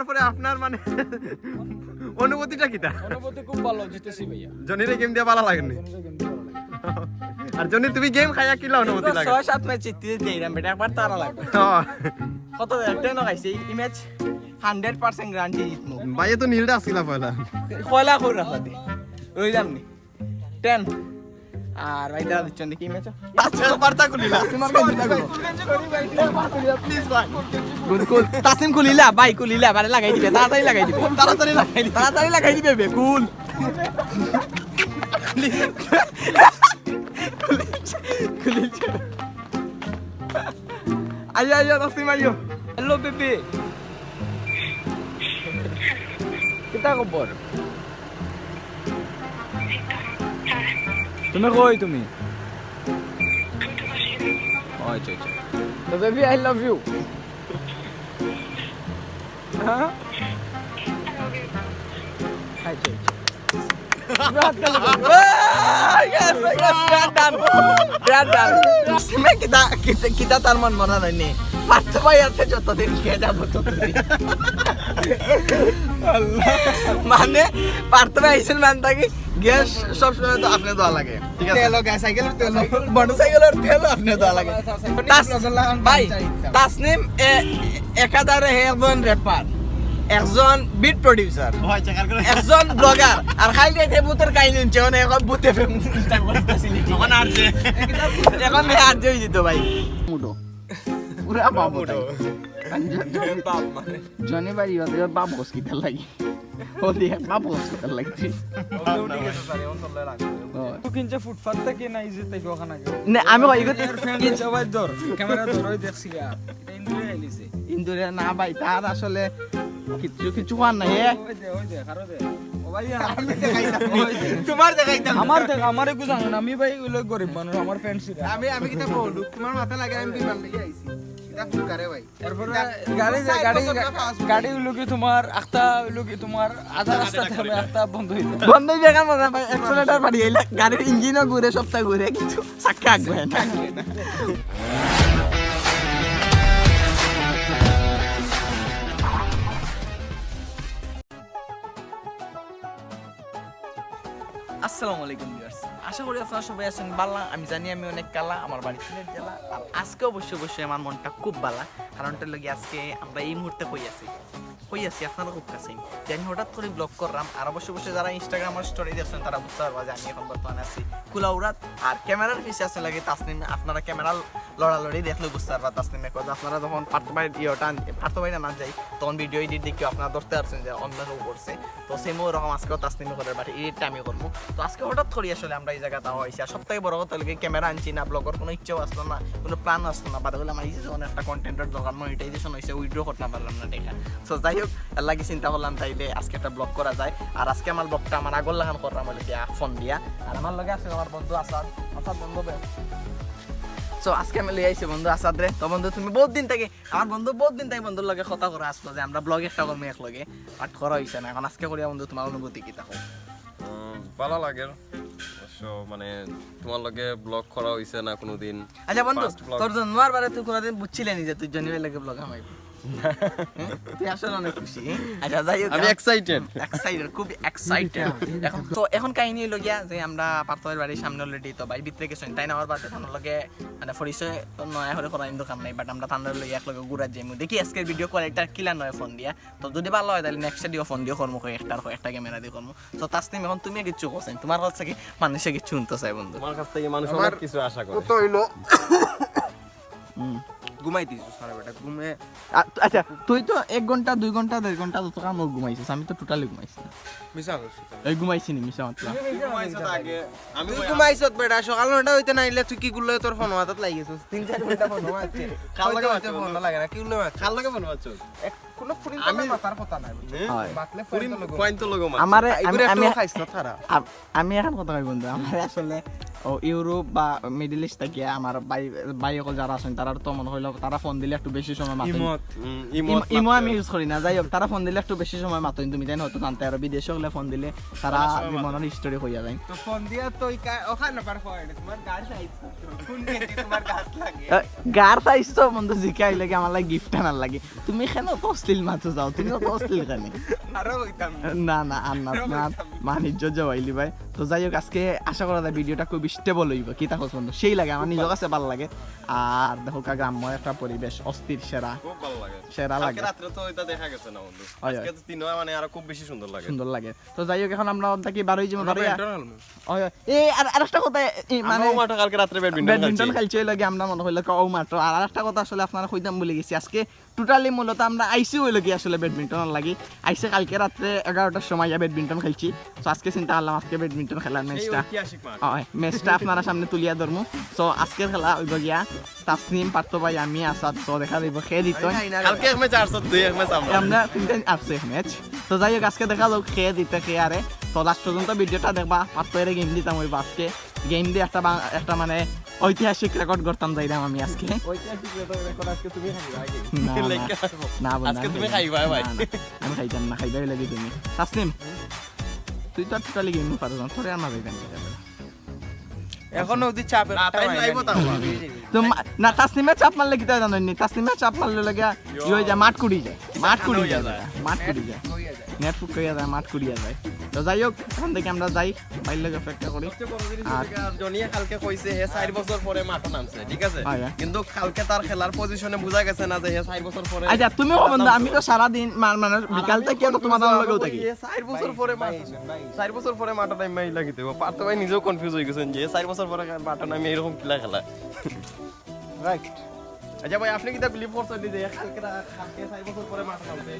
তারপরে আপনার মানে অনুভূতিটা কিটা? অনুভূতি খুব ভালো, জিতেছি ভাইয়া। জনিরে গেম দিয়ে ভালো লাগেনি? আর জনি তুমি গেম খাইয়া কিলা অনুভূতি লাগে? 6-7 ম্যাচ জিততে দিলাম বেটা, একবার তারা লাগবে। কত একটা ন গাইছে এই ম্যাচ 100% গ্যারান্টি জিতমু। ভাইয়ে তো নীলটা আসিলা পয়লা। কয়লা করে রাখলা দি রইলাম নি 10 আর ভাইটা দিচ্ছেন কি ম্যাচ তাসিম পারতা কুলিলা। তোমার কাছে লাগবে প্লিজ ভাই গুড কুল তাসিম কুলিলা ভাই কুলিলা বারে লাগাই দিবে, তাড়াতাড়ি লাগাই দিবে, তাড়াতাড়ি লাগাই দিবে বে কুল। আইও আইও তাসিম আইও। হ্যালো বেবি, কিতা খবর? তুমি কই তুমি? আচ্ছা আচ্ছা তো বেবি আই লাভ ইউ। হ্যাঁ আচ্ছা কিতা তার মন মনে হয়নি পার্থ ভাই আছে যতদিন খেয়ে যাবো ততদিন। মানে পার্থ ভাই আইসেন মান থাকি গ্যাস সবসময় তো আপনি দেওয়া লাগে, ঠিক আছে? মোটরসাইকেলের তেল আপনি দেওয়া লাগে। ভাই তাসনিম একাধারে একজন র্যাপার, একজন বিট প্রডিউসার, একজন ব্লগার, আর খাই যাইতে বুতের কাহিনী হচ্ছে মানে এখন বুতে এখন আর যে দিত ভাই মুডো পুরা বাবু জনি ভাই ওর বাপ হসপিটাল লাগি ওদি বাপ হসপিটাল লাগি তো কিনছে ফুটপাত থেকে নাই যে তাই ওখানে না আমি কই গো ফ্রেন্ড সবাই ধর ক্যামেরা ধরই দেখছি এটা ইন্দুরে আইলিছে ইন্দুরে না ভাই তার আসলে কিছু খান নাই ওই দে কারো দে ও ভাইয়া তোমার দেখাইতাম আমার একটু জানেন আমি ভাই ওই গরিব মানুষ, আমার ফ্রেন্ড ছিল আমি কিতা বলু তোমার মাথা লাগে আমি বিমান লাগি আইছি কিতা ফুকারে ভাই এরপরে গাড়ি হইলো কি তোমার আখতা হইলো কি তোমার আধা রাস্তা থেকে আখতা বন্ধ হইলো বন্ধ জায়গা মনে ভাই অ্যাক্সিলারেটর বাড়ি এলা গাড়ির ইঞ্জিনও ঘুরে সবটা ঘুরে কিছু চাক্কা আগে না। আসসালামু আলাইকুম ভিউয়ার্স, আশা করি আপনারা সবাই আছেন ভালো। আমি জানি আমি অনেক কালা, আমার বাড়ি সিলেট জেলা। আর আজকে অবশ্যই আমার মনটা খুব ভালো, কারণটা লাগি আজকে আমরা এই মুহূর্তে কই আছি আপনারা খুব কাছেই যে আমি হঠাৎ করে ব্লগ করলাম। আর অবশ্যই যারা ইনস্টাগ্রাম আর স্টোরি দেখছেন তারা বুঝতে পারবা যে আমি এখন বর্তমানে আছি কুলাউড়াত, আর ক্যামেরার পিছে আছে লাগে তাসনিম। আপনারা ক্যামেরা লড়ালড়ি দেখলে বুঝতে পারবা তাসনিমের কথা। আপনারা যখন পার্থবাই না যাই তখন ভিডিও এডিট দেখি আপনারা ধরতে পারছেন যে অন্য কেউ করছে। তো সেম ওরকম আজকেও তাসনিমের ঘরের বাড়ি এডিটটা আমি করবো। তো আজকে হঠাৎ করে আসলে আমরা এই জায়গাটা হয়েছি। আর সব থেকে বড় কথা লাগে ক্যামেরা আনছি না, ব্লগের কোনো ইচ্ছেও আসলো না, কোনো প্ল্যান আসলো না। বাদ হলে আমার এই যে একটা কন্টেন্টের দরকার, মনিটাইজেশন হয়েছে, উইড্রো করতে পারলাম না দেখা। সো যাই হোক লাগে চিন্তা করলাম তাইলে আজকে একটা ব্লগ করা যায়। আর আজকে আমার ব্লগটা আমার আগর লাগান করলাম বলে ফোন দিয়া। আর আমার লগে আছে আমার বন্ধু আসাদ বন্ধু। সো আজকে আমি লিয়ে আইছি বন্ধু আসাদ রে। তো বন্ধু তুমি বহুত দিন থেকে আমার বন্ধু বন্ধুর লগে কথা করে আসলো যে আমরা ব্লগ একটা করবো এক লগে, বাট করা হয়েছে না। এখন আজকে করিয়া বন্ধু তোমার অনুভূতি কি থাকো? ভালো লাগে মানে তোমার লগে ব্লগ করা হইছে না কোনোদিন। আচ্ছা বন্ধু তোর জন্মার বারে তুই কোনোদিন বুঝছিলেন যে তুই জন্মের লাগে ব্লগ আমাইবি? তুই আসলে অনেক খুশি। আচ্ছা যাই হোক আমি এক্সাইটেড খুব এক্সাইটেড। এখন কাহিনী হলো গিয়া যে আমরা পার্থবের বাড়ির সামনে অলরেডি তো ভাই ভিতরে গেছেন তাই না। আমার বাড়িতে তার লগে মানে পরিচয় নয়া হলে করার দোকান নাই, বাট আমরা ঠান্ডার লগে এক লগে ঘুরা যাই। দেখি আজকের ভিডিও করে একটা কিলা নয় ফোন দিয়া। তো যদি ভালো হয় তাহলে নেক্সট দিও ফোন দিও কর্ম একটা ক্যামেরা দিয়ে কর্ম। তো তাসনিম এখন তুমি কিছু করছেন, তোমার কাছ থেকে মানুষে কিছু শুনতে চাই বন্ধু। তোমার কাছ থেকে মানুষ অনেক কিছু আশা করে। তো হইলো ঘুমাই দিছিস সারা বেটা ঘুমে। আচ্ছা তুই তো 1 ঘন্টা 2 ঘন্টা 1.5 ঘন্টা তো কাম ঘুমাইছিস, আমি তো টোটালি ঘুমাইছি না। মিছা করছিস এই ঘুমাইছি নি মিছা মাত্র। তুই ঘুমাইছ বেটা সকাল 9টা হইতে নাইলে তুই কি গুলো তোর ফোন হাতত লাগিয়েছিস 3-4 ঘন্টা ফোন মারছিস। কাল লাগে ফোন লাগে না কি গুলো কাল লাগে ফোন মারছো কোনো ফোন আমি মাথার কথা নাই বাতলে ফোন তো লগো মার আমারে আমি খাইছ না তারা। আমি এখন কথা কই বন্ধু, আমার আসলে ইউরোপ বা মিডল ইস্ট থেকে আমার ভাই সকল যারা আছেন তারা তো মনে হইলো তারা ফোন দিলে একটু বেশি সময় মাতই। ইমো আমি ইউজ করি না, যাই হোক তারা ফোন দিলে একটু বেশি সময় মাতই। তুমি জানো হয়তো জানতে আর বিদেশে হলে ফোন দিলে তারা মনের হিস্টোরি হইয়া যায়। তো ফোন দিয়া তো ওখানে না পার হয় তোমার গাড়ি চাইছ কোন গেতে তোমার গাছ লাগে গার চাইছ তো বন্ধু জিকাই লাগে আমার লাগে গিফট আনার লাগে। তুমি কেন তো অশ্লীল মাছ যাও তুমি তো অশ্লীল কেন আরো হইতাম না না আর না মানিজ্য জবাইলি ভাই তো যাই হোক আজকে আশা করা যায় ভিডিওটা খুব স্টেবল হইব কি তা পছন্দ সেই লাগে আমার নিজের কাছে ভালো লাগে আর দেখো গ্রাম্য একটা পরিবেশ অস্থির সেরা খুব ভালো লাগে সেরা লাগে কালকে রাত্রে তো এটা দেখা গেছে না বন্ধু হয়, আজকে তো তিনও মানে আরো খুব বেশি সুন্দর লাগে সুন্দর লাগে তো যাই হোক এখন আমরা ওটা কি বারোই যাবো এই আর একটা কথা মানে মানে মাঠে কালকে রাত্রে ব্যাডমিন্টন ব্যাডমিন্টন খেলছে লাগে আমরা মনে হইলো ও মাত্র আর একটা কথা আসলে আপনারা কইতাম বলে গেছি আজকে টোটালি মূলত আমরা আইসি হইলো কি আসলে ব্যাডমিন্টন লাগি আইসে কালকে রাত্রে 11টার সময় ব্যাডমিন্টন খেলছি তো আজকে চিন্তা করলাম আজকে ব্যাডমিন্টন খেলার ম্যাচটা ঐতিহাসিক মাঠ ম্যাচটা আপনারা সামনে তুলিয়া ধরমু সো আজকের খেলা হইব গিয়া তাসনিম পার্থ ভাই আমি আসাদ সো দেখা দিব খেয়ে দিত কালকে এক ম্যাচ 402 এক ম্যাচ আমরা আমরা তিনটা আছে ম্যাচ তো যাই হোক আজকে দেখা যাক খেয়ে দিতে খেয়ে আরে তো লাস্ট পর্যন্ত ভিডিওটা দেখবা পার্থ এর গেম দিতাম ওই আজকে গেম দিয়ে একটা মানে ঐতিহাসিক রেকর্ড করতাম যাইলাম আমি আজকে ঐতিহাসিক রেকর্ড আজকে তুমি খাইবা না, না, লাইক না বল আজকে তুমি খাইবা ভাই আমি খাইতাম না খাইবাই লাগি তুমি তাসনিম তুই তো টোটালি গেম পারো না তোরে আমার যাইতাম এখনো অবধি চাপের না টাইম লাইব তা তো না তাসনিমে চাপ মারলে কি তাই জানেন তাসনিমে চাপ মারলে লাগে কি হয়ে যায় মাঠ কুড়ি যায় মাঠ কুড়ি যায় মাঠ কুড়ি যায় নেট ফুক কইয়া যায় মাঠ কুড়িয়া যায় তো যাই হোক এখন থেকে আমরা যাই বাইরে লাগে অপেক্ষা করি আর জনিয়া কালকে কইছে হে 4 বছর পরে মাঠে নামছে ঠিক আছে হয়। কিন্তু কালকে তার খেলার পজিশনে বোঝা গেছে না যে হে 4 বছর পরে আচ্ছা তুমি বন্ধু আমি তো সারা দিন মানে বিকাল থেকে তো তোমার দাম লাগেও থাকি হে 4 বছর পরে 4 বছর পরে মাঠে নামে লাগিতে পার্থ ভাই নিজেও কনফিউজ হয়ে গেছেন যে 4 বছর পরে মাঠে নামে এরকম খেলা রাইট আচ্ছা ভাই আপনি কি তা বিলিভ করছেন যে কালকে 4 বছর পরে মাঠে নামছে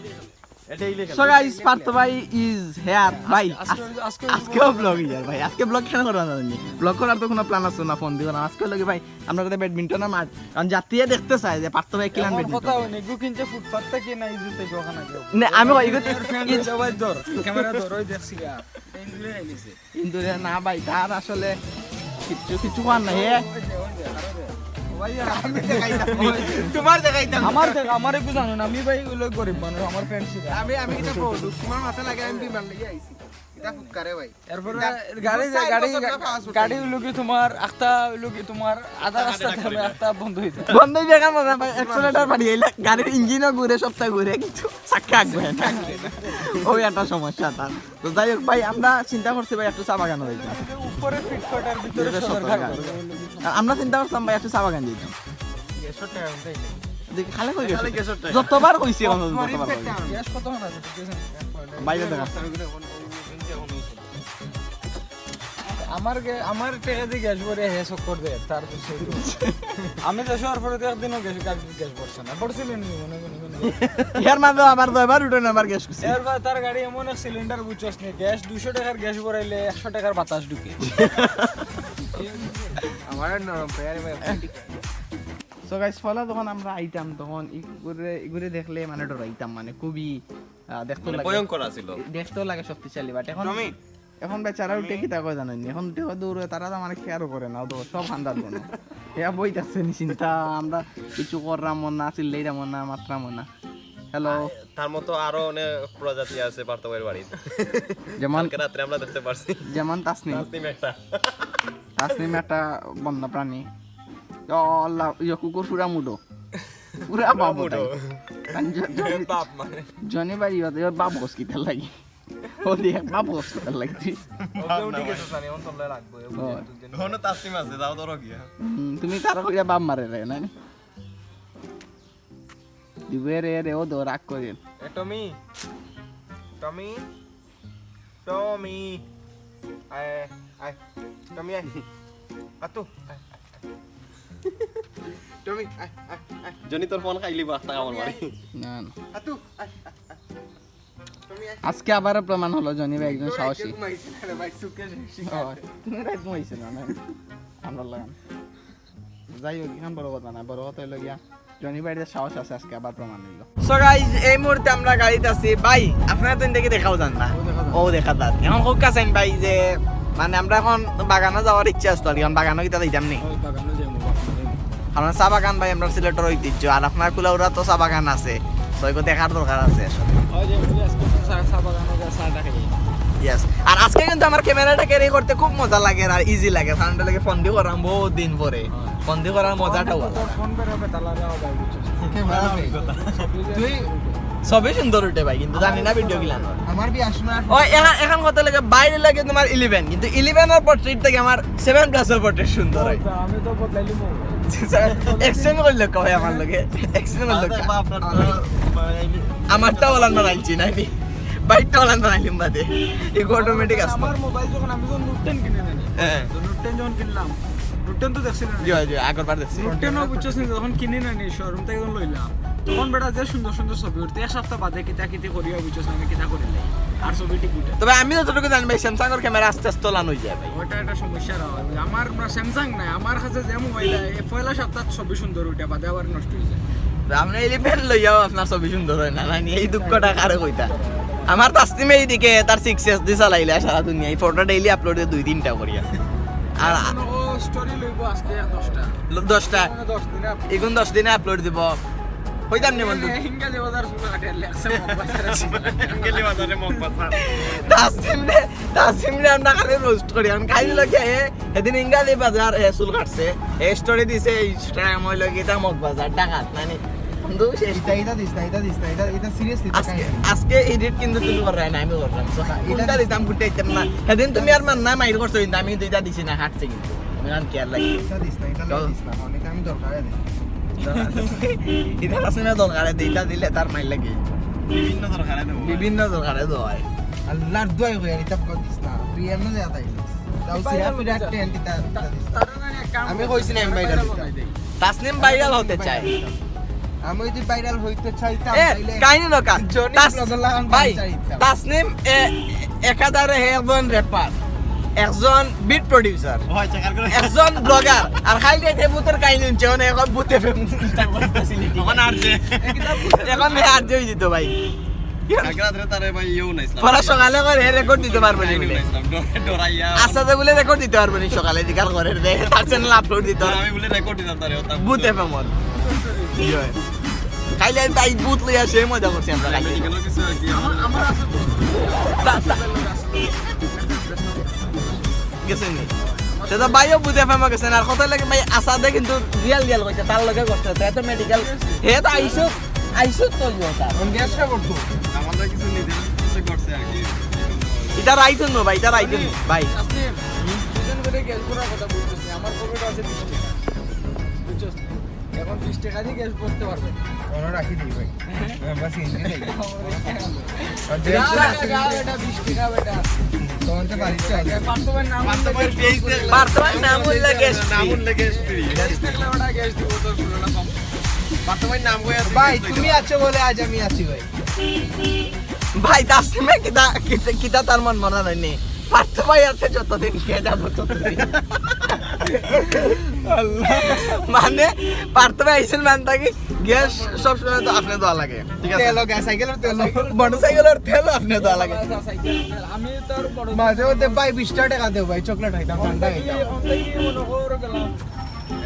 এটাই লেখা সো গাইস পার্থ ভাই ইজ হেয়ার ভাই আজকেও ব্লগ ইয়ার ভাই আজকে ব্লগ কেন করা জানি ব্লগ করার তো কোনো প্ল্যান আছে না ফোন দিও না আজকে লাগে ভাই আমরা তো ব্যাডমিন্টন মাঠ কারণ জাতীয় দেখতে চাই যে পার্থ ভাই কিলান কথা ব্যাডমিন্টন হয়নি গু কিনছে ফুটপাত থেকে না ইজু থেকে ওখানে গেও না আমি কই ফ্রেন্ড সবাই ধর ক্যামেরা ধর ওই দেখছি ইনগুলো আইছে কিন্তু না ভাই তার আসলে কিছু কান না হে তোমার দেখাইতাম আমার একটু জানো না আমি ভাই ওগুলো গরিব মানুষ আমার ফ্রেন্ড ছিল আমি কিটা বলু তোমার মাথা লাগে আমি বিমান লাগি আইছি এটা ফুকারে ভাই এরপরে গাড়ি লোকে তোমার একটা লোকে তোমার আধা রাস্তা থেকে একটা বন্ধ হয়ে যায় বন্ধ জায়গা মজা ভাই অ্যাক্সিলারেটর বাড়িয়ে গাড়ির ইঞ্জিনও ঘুরে সবটা ঘুরে কিছু চাকা আগবে না ওই একটা সমস্যা তার তো যাই হোক ভাই আমরা চিন্তা করছি ভাই একটু চা বাগানো যাইতাম উপরে ফিটফাটার ভিতরে সদরঘাট আমরা চিন্তা করতাম ভাই একটু চা বাগান যাইতাম 100 টাকা উঠাই নাই দেখি খালে কই খালি গেছে 100 টাকা। যতবার কইছি যতবার গ্যাস কত হন আছে বাইরে দেখা আমার টাকা দিয়ে গ্যাস ভরে হে চক্কর দে তার আমি তো শহর পরে একদিনও গ্যাস ভরছে না ভরছিলেন মনে ইয়ার মাঝে আবার দয়বার উঠে নাম্বার গ্যাস করছি এরপর তার গাড়ি এমন এক সিলিন্ডার বুঝছস নি গ্যাস 200 টাকার গ্যাস ভরাইলে 100 টাকার বাতাস ঢুকে আমার নরম পেয়ারে ভাই সো গাইস ফলা যখন আমরা আইতাম তখন ইগুরে দেখলে মানে ডরাইতাম মানে খুবই দেখতে লাগে ভয়ঙ্কর ছিল দেখতেও লাগে শক্তিশালী বাট এখন বেচারা উঠে কি তা কয় জানেন এখন উঠে দৌড়ে তারা তো মানে খেয়ারও করে না তো সব হান্দার জন্য এয়া বইতাছে নি চিন্তা আমরা কিছু করলাম না চিল্লাইলাম না মাত্রাম না হ্যালো তার মতো আরো অনেক প্রজাতি আছে পার্থ ভাইয়ের বাড়িতে যেমন কালকে রাত্রে আমরা দেখতে পারছি যেমন তাসনিম একটা বন্য প্রাণী আল্লাহ কুকুর পুরা মুডো পুরা বাবু বাপ মানে জনি বাড়ি বাবু হসপিটাল লাগি ও দিয়ে বাবু হসপিটাল লাগি উঠে গেছে জানি অন তলে লাগবে হনো তাসনিম আছে যাও ধরো গিয়া তুমি তারা কইরা বাপ মারে রে না দিবে রে ও রাগ করেন এ টমি আয় টমি আয় আতু টমি আয় জনি তোর ফোন খাইলি বা টাকা আমার বাড়ি না না আতু আয় টমি আয় আজকে আবার প্রমাণ হলো জনি ভাই একজন সাহসী ঘুমাইছে না ভাই সুকে তুমি রাত ঘুমাইছিল না আমরা লাগান যাই হোক এখন বড় কথা না বড় কথা হইলো গিয়া জনি ভাইয়ের সাহস আছে আজকে আবার প্রমাণ হইলো সো গাইস এই মুহূর্তে আমরা গাড়িতে আছি ভাই আপনারা তো দেখে দেখাও যান না ও দেখা যান এখন হোক কাছেন ভাই যে মানে আমরা এখন বাগানে যাওয়ার ইচ্ছা আছে আর এখন বাগানে কি তা দিতাম নি কারণ চা বাগান ভাই আমরা সিলেটের ঐতিহ্য আর আপনার কুলাউরা তো চা বাগান আছে তো এগুলো দেখার দরকার আছে আসলে ইয়েস আর আজকে কিন্তু আমার ক্যামেরাটা ক্যারি করতে খুব মজা লাগে আর ইজি লাগে কারণ লাগে ফোন দিয়ে করাম বহুত দিন পরে ফোন দিয়ে করার মজাটাও আলাদা ফোন বের হবে তাহলে হবে বুঝছস তুই সবই সুন্দর উঠে ভাই কিন্তু জানি না ভিডিও গিলানো আমার বিয়ার সময় ও এখন কত লাগে বাইরে লাগে তোমার 11 কিন্তু 11 এর পোর্ট্রেট থেকে আমার 7+ এর পোর্ট্রেট সুন্দর হয় আমি তো বদলাইলি এক্সচেঞ্জ করলে কয় আমার লগে এক্সচেঞ্জ করলে আমারটা ওলান বানাইছি নাকি বাইকটা ওলান বানাইলিম বাদে এগো অটোমেটিক আসছে আমার মোবাইল যখন আমি যখন নোট 10 কিনে নেনি হ্যাঁ তো নোট 10 যখন কিনলাম নোট 10 তো দেখছিলেন জি জি আগের বার দেখছি নোট 10 বুঝছস না যখন কিনে নেনি শোরুম থেকে যখন লইলাম তখন বেটা যে সুন্দর সুন্দর ছবি উঠতে এক সপ্তাহ বাদে কিতা কিতে করিয়া বুঝছস আমি কিতা করিলাই আর ছবি ঠিক উঠে তবে আমি যতটুকু জানি ভাই স্যামসাং এর ক্যামেরা আস্তে আস্তে তোলান হয়ে যায় ভাই ওটা একটা সমস্যা হয় আমার স্যামসাং নাই আমার কাছে যে মোবাইল পয়লা সপ্তাহ ছবি সুন্দর উঠে বাদে আবার নষ্ট হয়ে যায় আপনি 11 লইয়াও আপনার ছবি সুন্দর হয় না নানি এই দুঃখটা কারে কইতা আমার তাসলিমে এইদিকে তার 6s দি চালাইলে সারা দুনিয়া এই ফটো ডেইলি আপলোড দিয়ে 2-3টা করিয়া আর ও স্টোরি লইব আজকে 10টা 10টা 10 দিনে এখন 10 দিনে আপলোড দিব কইতাম নি বন্ধু হিঙ্গা যে বাজার শুরু কাটে লেখছে গেলি বাজারে মগ পাতা তাসলিমে আমরা খালি রোস্ট করি আমি খাইল লাগে এদিন ইংগালি বাজার চুল কাটছে এই স্টোরি দিছে ইনস্টাগ্রাম হইলো গিতা মগ বাজার ডাকাত নানি বন্ধু শেষ এটা দিস না এটা সিরিয়াসলি আজকে এডিট কিন্তু তুমি করাই না আমি করলাম কোনটা দিতাম কোনটা দিতাম না সেদিন তুমি আর মান না মাইর করছো কিন্তু আমি দুইটা দিছি না হাঁটছে কিন্তু আমি কারণ কেয়ার লাগি এটা দিস না অনেক আমি দরকার আছে এটা আসলে দরকারে দিটা দিলে তার মাইর লাগে বিভিন্ন দরকারে দেবো বিভিন্ন দরকারে দোয় আল্লাহর দোয়াই কই আর এটা কর দিস না তুই এমন যে আতাই তাও সিরা ফিরা টেন্ট এটা আমি কইছি না আমি বাইরে তাসনিম ভাইরাল হতে চায় আমি যদি ভাইরাল হইতে চাইতাম এ তাইলে কাহিনী নকা জনি ব্লগলাম ভাই চাইতাম তাসনিম একাধারে একজন র্যাপার একজন বিট প্রডিউসার হয় চেকার করে একজন ব্লগার আর খাইলে এতে ভূতের কাহিনী হচ্ছে মানে এখন ভূতে তখন আর যে এখন আর জয় দিত ভাই কালকে রাতে তারে ভাই ইউ নাই ইসলাম পরে সকালে করে রেকর্ড দিতে পারবে না বলে ডরাইয়া আসাতে বলে রেকর্ড দিতে পারবে না সকালে দিকার করে দে তার চ্যানেল আপলোড দিতে পারবে আমি বলে রেকর্ড দিতাম তারে ওটা ভূত এফএম ওর খাইলে তাই ভূত লইয়া সে মজা করছি আমরা খাইলে কেন কিছু আর কি আমার আছে গেছেন নি সেটা ভাইও ভূত এফএম গেছেন আর কথা লাগে ভাই আসাদে কিন্তু রিয়াল কইছে তার লগে করতে এত মেডিকেল হে তো আইসো তো ইওটা গ্যাসটা করতো আমাদের কিছু নিতে কিছু করছে আর কি এটা রাইট নো ভাই এটা রাইট ভাই আপনি দুজন করে গ্যাস করার কথা বলতেছি আমার পকেটে আছে 20 টাকা বুঝছস এখন 20 টাকা দিয়ে গ্যাস করতে পারবেন ওরা রাখি দিই ভাই আমরা সিনজি নেই আর এটা 20 টাকা বেটা তোমার তো বাড়িতে আছে পার্থবের নাম বাস্তবের ফেস পার্থবান নাম হইলা গ্যাস নামুন লেগে ফ্রি গ্যাস থাকলে ওটা গ্যাস দিব তো শুরুটা কম বাস্তবের নাম কই আছে ভাই তুমি আছো বলে আজ আমি আছি ভাই ভাই তাসলিমে কিতা তার মন মনে হয়নি পার্থ ভাই আছে যতদিন খেয়ে যাবো ততদিন মানে পার্থ ভাই আইসেন মান থাকি গ্যাস সবসময় তো আপনি দেওয়া লাগে ঠিক আছে তেল গ্যাস সাইকেলের তেল মোটরসাইকেলের তেল আপনি দেওয়া লাগে আমি তোর বড় মাঝে মধ্যে ভাই 20 টাকা দেও ভাই চকলেট খাইতাম ঠান্ডা খাইতাম মনে করো গেলাম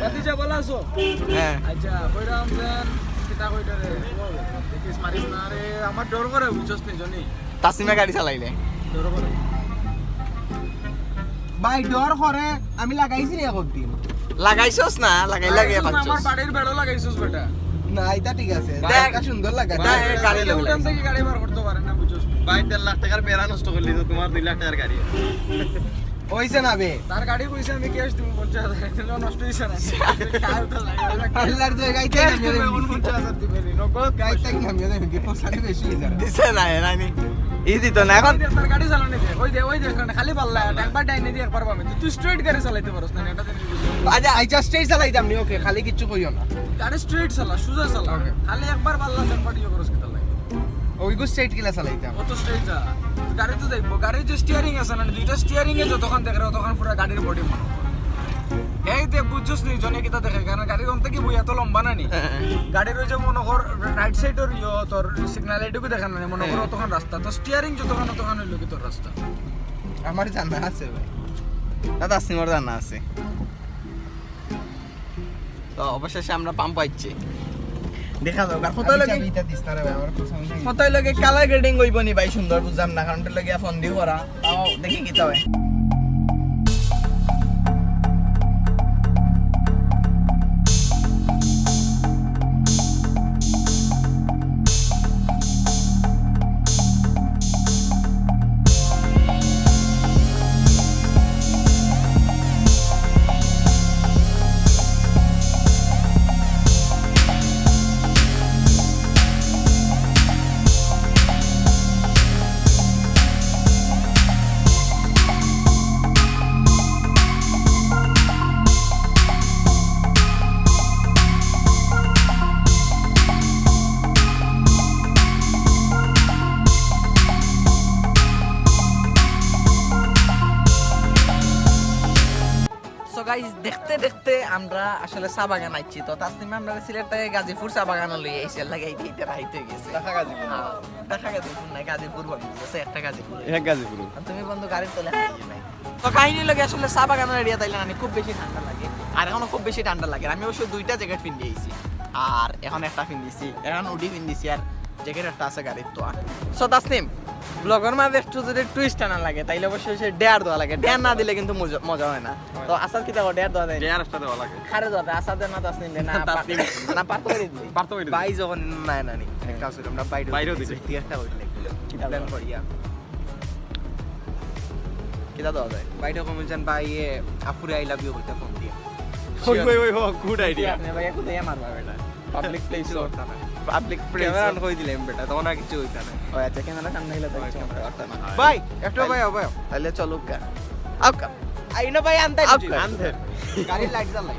বাতিজা বলা আছো হ্যাঁ আচ্ছা কইরাম দেন কিতা কইটা রে দেখিস মারিস না রে আমার ডর করে বুঝছস নি জনি তাসলিমে গাড়ি চালাইলে ডর করে ভাই ডর করে আমি লাগাইছি রে একদিন লাগাইছস না লাগাই লাগে আমার পাচ্ছস বাড়ির বেড়ো লাগাইছস বেটা না এটা ঠিক আছে দেখ, দেখা সুন্দর লাগা দেখ, গাড়ি গাড়ি উঠান থেকে গাড়ি বার করতে পারে না বুঝছস ভাই 1.5 লাখ টাকার বেড়া নষ্ট করলি তো তোমার 2 লাখ টাকার গাড়ি হইছে না বে তার গাড়ি কইছে আমি ক্যাশ দিব 50,000 তেল নষ্ট হইছে না আল্লাহর জায়গায় ক্যাশ থেকে দিবে মেরে 50,000 দিবে নগদ গাই তাই নামিয়ে দেন কি পছাড়ি বেশি হই যায় দিছে না নানি ইজি তো না এখন তার গাড়ি চালানো দে ওই দে খালি পাল্লা একবার ডাইনে দিয়ে একবার বামে তুই স্ট্রেট গাড়ি চালাইতে পারছ না এটা জানি বুঝলি আচ্ছা আই জাস্ট স্টেজ চালাইতাম নি ওকে খালি কিচ্ছু কইও না গাড়ি স্ট্রেট চালা সোজা চালা Okay. খালি একবার পাল্লা একবার ইয়ে করছ কিতা লাগে ওইগো স্ট্রেট কিলা চালাইতাম অত স্ট্রেট যা গাড়ি তো যাইবো গাড়ির যে স্টিয়ারিং আছে না দুইটা স্টিয়ারিং এ যতক্ষণ দেখে তখন পুরো গাড়ির বডি মনে এই দেখ বুঝছস নি জনে কিতা দেখে কারণ গাড়ির কম থেকে বই এত লম্বা না নি গাড়ির ওই যে মনে কর রাইট সাইডের ইয়ে তোর সিগন্যাল এটুকু দেখা না মনে কর তখন রাস্তা তো স্টিয়ারিং যতক্ষণ তখন হইলো কি তোর রাস্তা আমার জানা আছে ভাই দাদা সিমর জানা আছে তো অবশেষে আমরা পাম্প পাইছি দেখা যাও কত লাগে চাবিটা দিস না রে ভাই আমার পছন্দ নেই কত লাগে কালার গ্রেডিং হইব নি ভাই সুন্দর বুঝাম না কারণ লাগে ফোন দিও করা তাও দেখি কি তবে গাইস দেখতে দেখতে আমরা আসলে চা বাগান আইছি তো তাসনিমা আমরা সিলেট থেকে গাজীপুর চা বাগান লই আইছি লাগাই দিতে রাইতে গেছে দেখা গাজীপুর দেখা গাজীপুর না গাজীপুর বন্ধ আছে একটা গাজীপুর এক গাজীপুর আর তুমি বন্ধু গাড়ির তলে হারিয়ে নাই তো কাহিনী লাগে আসলে চা বাগানের এরিয়া তাইলে না খুব বেশি ঠান্ডা লাগে আর এখনো খুব বেশি ঠান্ডা লাগে আমি অবশ্য দুইটা জ্যাকেট পিন্দি আইছি আর এখন একটা পিন্দিছি এখন উডি পিন্দিছি আর জ্যাকেট একটা আছে গাড়ির তো আর সো তাসনিম ব্লগের মাঝে একটু যদি টুইস্ট আনা লাগে তাইলে অবশ্যই সে ডেয়ার দেওয়া লাগে ডেয়ার না দিলে কিন্তু মজা হয় না তো আসাদ কি দেখো ডেয়ার দেওয়া দেয় ডেয়ার একটা দেওয়া লাগে খারে দেওয়া দেয় আসাদের না তাসনিম না তাসনিম। না পারতো করে দিলি পারতো হইলো ভাই যখন নাই নানি একটা ছিল আমরা বাইরেও দিছি। একটা হইল প্ল্যান করিয়া কিটা দেওয়া যায় বাইরে কমিশন ভাই আপুরে আই লাভ ইউ কইতা ফোন দিয়া ওই গুড আইডিয়া আপনি ভাই একটু দিয়ে মারবা বেটা public place public place camera on কই দিলাম বেটা তখন আর কিছু হইতা না ও আচ্ছা ক্যামেরা সামনে গেলে তো কিছু করতে না ভাই একটু ভাই ভাই তাহলে চলো কা আউকা আইনো ভাই আনতে আনতে গাড়ি লাইট জ্বালাই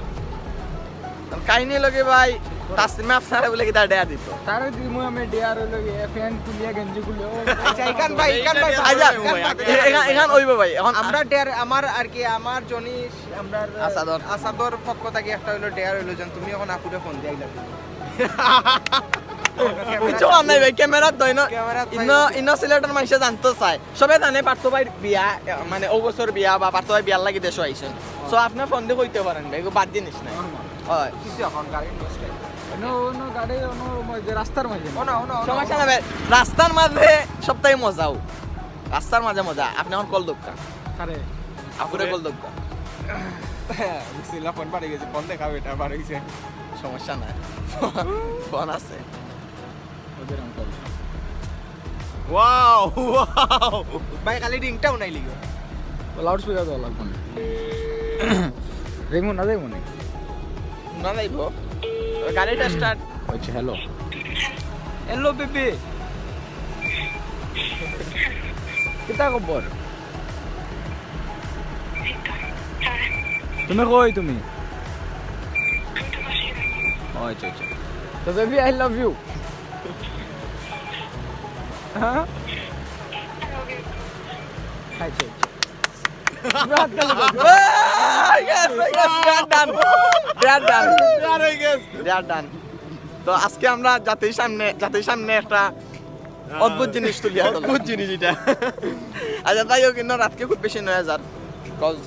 কাহিনী লগে ভাই তাসনিমা আপনারা বলে কি তা ডেয়া দিত তারে দিমু আমি ডিআর হলো ফ্যান খুলিয়া গেঞ্জি খুলিয়া আচ্ছা ইকান ভাই আচ্ছা এখান হইব ভাই এখন আমরা ডেয়ার আমার আর কি আমার জনি আমরা আসাদর। আসাদর পক্ষ থেকে একটা হইলো ডেয়ার হইলো যেন তুমি এখন আপুরে ফোন দিয়া আইলা কিছু নাই ভাই ক্যামেরা দই না ক্যামেরা ইনো সিলেটের মানুষে জানতে চায় সবাই জানে পার্থ ভাই বিয়া মানে ও বছর বিয়া বা পার্থ ভাই বিয়ার লাগি দেশ আইছেন সো আপনি ফোন দিয়ে কইতে পারেন ভাই বাদ জিনিস নাই হয় কিছু এখন গাড়ি নষ্ট নো নো গাড়ি নো রাস্তার মাঝে ও না সমস্যা না ভাই রাস্তার মাঝে সবটাই মজাও রাস্তার মাঝে মজা আপনি এখন কল দোকা আরে আপুরে কল দোকা বিসমিল্লাহ ফোন পাড়ে গেছে ফোন দেখা বেটা বার হইছে সমস্যা নাই ফোন আছে ওদের অঙ্কল ওয়াও ভাই খালি রিংটাও নাই লিগো লাউড স্পিকার দাও লাগবে না রিমো না দেবো না না যাইব গাড়িটা স্টার্ট আচ্ছা হ্যালো হ্যালো বেবি কিতা খবর তুমি কই তুমি আচ্ছা আচ্ছা তো বেবি আই লাভ ইউ হ্যাঁ আচ্ছা তো আজকে আমরা জাতির সামনে একটা অদ্ভুত জিনিস তুলি অদ্ভুত জিনিস এটা আচ্ছা তাই হোক কিন্তু রাতকে খুব বেশি 9000 কজ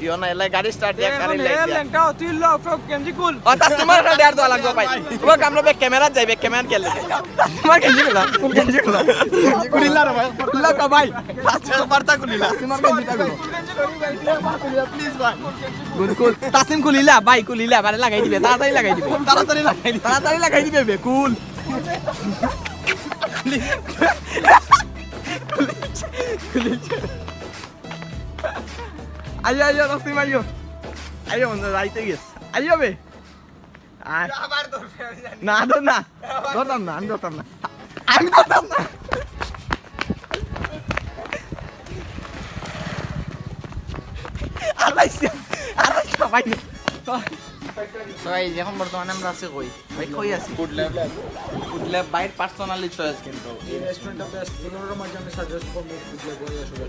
ইও না এলাই গাড়ি স্টার্ট দিয়া গাড়ি লাইট তুই লো ফ্রক গেঞ্জি কুল ও কাস্টমার কা দেয়ার দেওয়া লাগবে ভাই তোমার আমরা বে ক্যামেরা যাইবে ক্যামেরা গেলে তোমার গেঞ্জি গুলা ফুল গেঞ্জি গুলা কুলিলা রে ভাই কুল্লা কা ভাই কাস্টমার পারতা কুলিলা তোমার গেঞ্জিটা গুলো প্লিজ ভাই গুড কুল তাসিম কুলিলা ভাই কুলিলা বারে লাগাই দিবে তাড়াতাড়ি লাগাই দিবে তাড়াতাড়ি লাগাই দিবে বে কুল আইও তাসিম আইও মন রাইতে গেছ আইও বে আয় আবার ধরবে না ধরতাম না আমি ধরতাম না আলাইছে ভাই সবাই এখন বর্তমানে আমরা আছি কই আছি ফুড ল্যাব বাইর পার্সোনালি চয়েস কিন্তু এই রেস্টুরেন্টটা বেস্ট পুরোর মাঝে আমি সাজেস্ট করব ফুড ল্যাব বলে আসলে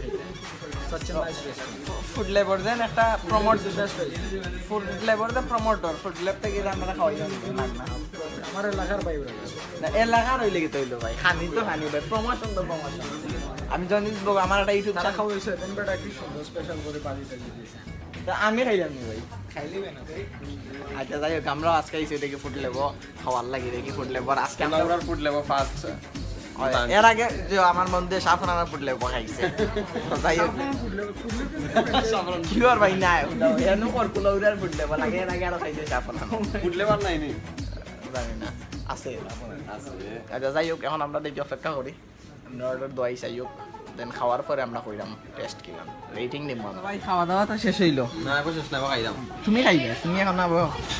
such a nice restaurant food ল্যাবর দেন একটা প্রমোট ফুড ল্যাবর দা প্রমোটর ফুড ল্যাব থেকে আমরা খাওয়াই না আমার এলাকার বাইরে না এলাকার হইলে কি তৈলো ভাই খানি ভাই প্রমোশন তো প্রমোশন আমি জানি আমার একটা ইউটিউব তারা খাওয়াইছে দেন বেটা কি সুন্দর স্পেশাল করে পানিটা দিয়েছে আমি খাইলাম নি ভাই খাইলিবে না তুই আচ্ছা যাই হোক আমরাও আজকে এসে দেখি ফুড লেবো খাওয়ার লাগি দেখি ফুড লেবো আজকে আমরা আমরা ফুড লেবো ফার্স্ট এর আগে যে আমার মধ্যে সাফরানা ফুড লেবো খাইছে তো যাই হোক কি আর ভাই না এনো কর কুলা উড়ার ফুড লেবো লাগে এর আগে আর খাইছে সাফরানা ফুড লেবার নাই নি জানি না আছে আচ্ছা যাই হোক এখন আমরা দেখি অপেক্ষা করি আমরা অর্ডার দোয়াই যাই হোক দেন খাওয়ার পরে আমরা কইলাম টেস্ট কিলাম রেটিং দিব ভাই খাওয়া দাওয়া তো শেষ হইলো না কোশিস না খাইলাম তুমি খাইবে তুমি এখন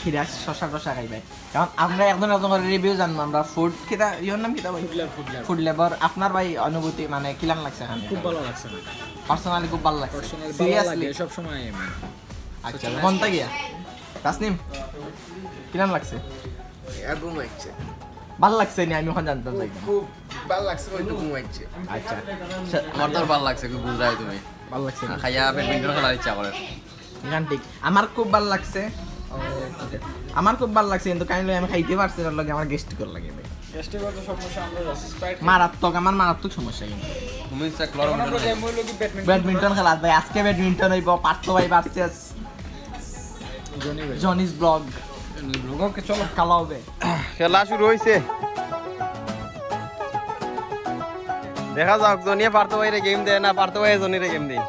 খিরা শশা টশা খাইবে কারণ আমরা একজন করে রিভিউ জানবো আমরা ফুড কিটা ইওর নাম কিটা ভাই ফুড লেবার আপনার ভাই অনুভূতি মানে কিলাম লাগছে এখানে খুব ভালো লাগছে না পার্সোনালি খুব ভালো লাগছে পার্সোনাল ভালো সিরিয়াসলি লাগে সব সময় আমি আচ্ছা মনটা গিয়া তাসনিম কিলাম লাগছে একদম হচ্ছে ভালো লাগছে নি আমি ওখানে জানতাম যাই খুব ভালো লাগছে ওইটুকু ঘুমাইছে আচ্ছা আমার তো ভালো লাগছে খুব বুঝাই তুমি ভালো লাগছে খাইয়া ব্যাডমিন্টন খেলার ইচ্ছা করে গান্টিক আমার খুব ভালো লাগছে কিন্তু কাইন্ডলি আমি খাইতে পারছি না লাগে আমার গেস্টিকর লাগে ভাই গেস্টিকর তো সমস্যা আমরা স্প্রাইট মারাত্মক সমস্যা কিন্তু তুমি আমরা যে মই লোকি ব্যাডমিন্টন খেলা ভাই আজকে ব্যাডমিন্টন হইব পার্থ ভাই ভার্সেস জনিস ব্লগ ওকে চলো কালা হবে খেলা শুরু হয়েছে দেখা যাক জনিয়ে পার্থ ভাইরে গেম দেয় না পার্থ ভাই জনিরে গেম দিন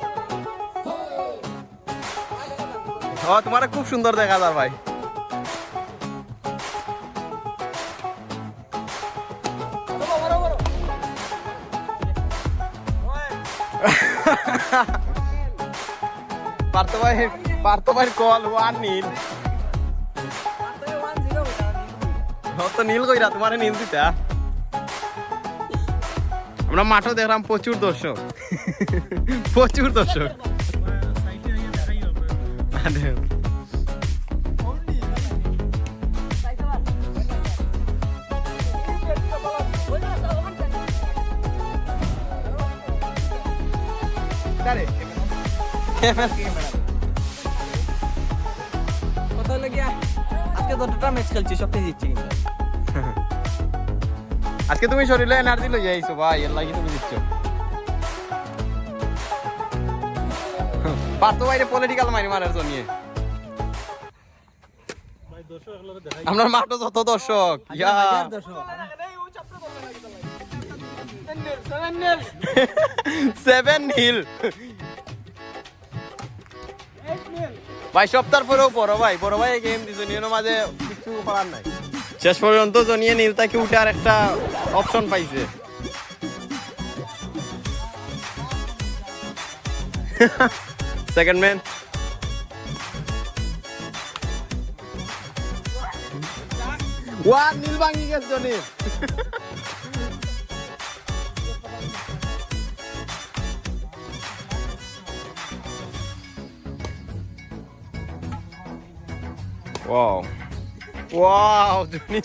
তোমার খুব সুন্দর দেখা যায় ভাই পার্থ ভাই কল ওয়ান নীল তো নীল কইরা তোমার নীল দিতা আমরা মাঠও দেখলাম প্রচুর দর্শক কথা লাগিয়া আজকে দুটো ম্যাচ খেলছি সবটাই জিতছি কিন্তু আজকে তুমি শরীরে এনার্জি লই আইছো ভাই এর লাগি তুমি দিচ্ছ পার্থ ভাইরে পলিটিক্যাল মারার জন্য আমরা মাঠও যত দর্শক ইয়া 7-0 ভাই সপ্তাহ পরেও বড় ভাই গেম দিছো নিয়ে মাঝে কিছু করার নাই শেষ পর্যন্ত জনিয়ে নীল তাকে উঠে আর একটা অপশন পাইছে সেকেন্ড ম্যান ওয়ান নীল ভাঙি গেছে জনির Wow, Johnny.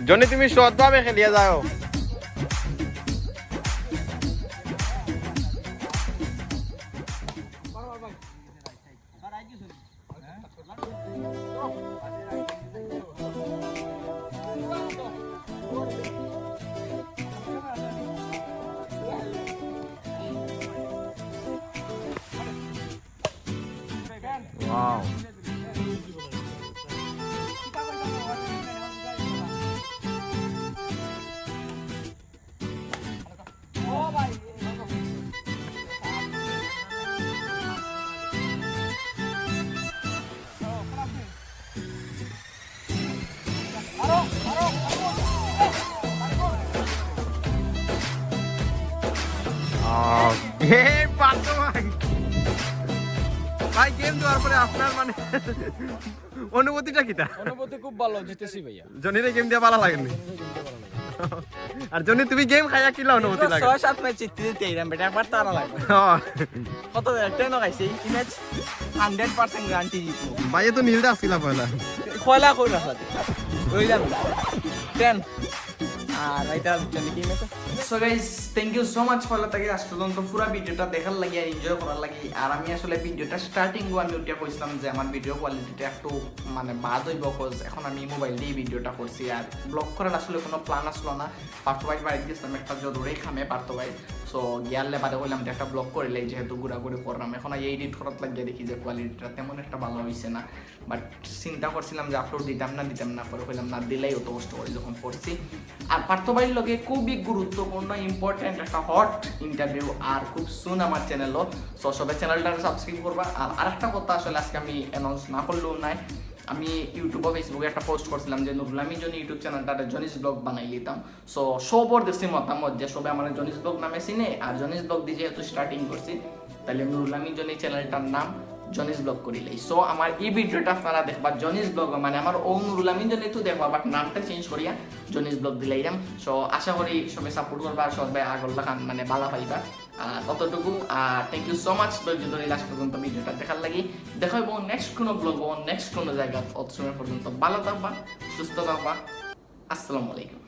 Johnny তুমি সৎভাবে খেলিয়ে যাও Wow. Hey, Pato ভাই ভাই গেম দেওয়ার পরে আপনার মানে অনুভূতিটা কিটা? অনুভূতি খুব ভালো, জিতেছি ভাইয়া। জনিরে গেম দিয়ে ভালো লাগেনি? আর জনি তুমি গেম খাইয়া কিলা অনুভূতি লাগে? 6-7 ম্যাচ জিততে এইরাম বেটা একবার তো আনা লাগবে। কত 10 গাইছে এই ম্যাচ 100% গ্যারান্টি জিতবো। ভাই তো নীলটা আসিলা পয়লা। খোলা কই রাখা দে। ওই যান 10 আর রাইটা চলে কি match. So guys thank you so much for লাটাকে আজ পর্যন্ত পুরো ভিডিওটা দেখার লাগি আর এনজয় করার লাগি। আর আমি আসলে ভিডিওটা স্টার্টিং আমি ওটা কইছিলাম যে আমার ভিডিও কোয়ালিটিটা একটু মানে বাদ হইব কজ এখন আমি মোবাইল দিয়ে ভিডিওটা করছি আর ব্লগ করার আসলে কোনো প্ল্যান আসলো না। পার্থ ভাই বাড়িতে গেছিলাম একটা জরুরি খামে পার্থ ভাই, সো গিয়ারলে বাদে বললাম যে একটা ব্লগ করলে যেহেতু ঘোরাঘুরি করলাম এখন এই এডিট করার লাগিয়ে দেখি যে কোয়ালিটিটা তেমন একটা ভালো হয়েছে না। বাট চিন্তা করছিলাম যে আপলোড দিতাম না করে হইলাম না দিলেই অত কষ্ট করে যখন করছি। আর পার্থ ভাইয়ের লগে খুবই গুরুত্বপূর্ণ ইম্পর্টেন্ট একটা হট ইন্টারভিউ আর খুব সুন আমার চ্যানেলও, সো সবাই চ্যানেলটা সাবস্ক্রাইব করবা। আর আরেকটা কথা আসলে আজকে আমি অ্যানাউন্স না করলেও নাই, আমি ইউটিউব ও ফেসবুকে একটা পোস্ট করছিলাম যে নুরুল আমি জন্য ইউটিউব চ্যানেলটা জনিস ব্লগ বানাই নিতাম। সো সবর দেখছি মতামত যে সবাই আমার জনিস ব্লগ নামে চিনে আর জনিস ব্লগ দিয়ে যেহেতু স্টার্টিং করছি তাহলে নুরুল আমি জন্য চ্যানেলটার নাম জনিস ব্লগ করিলাই। সো আমার এই ভিডিওটা আপনারা দেখবা জনিস ব্লগ মানে আমার ও নুরুল আমিন জন্য তো দেখবা বাট নামটা চেঞ্জ করিয়া জনিস ব্লগ দিলাইরাম। সো আশা করি সবাই সাপোর্ট করবা আর সবাই আগল্লা খান মানে ভালো পাইবা ততটুকু। আর থ্যাংক ইউ সো মাচ ধৈর্য ধরে লাস্ট পর্যন্ত ভিডিওটা দেখার লাগি। দেখা হইব নেক্সট কোনো ব্লগ নেক্সট কোনো জায়গা, অত সময় পর্যন্ত ভালো থাকবা সুস্থ থাকবা। আসসালামু আলাইকুম।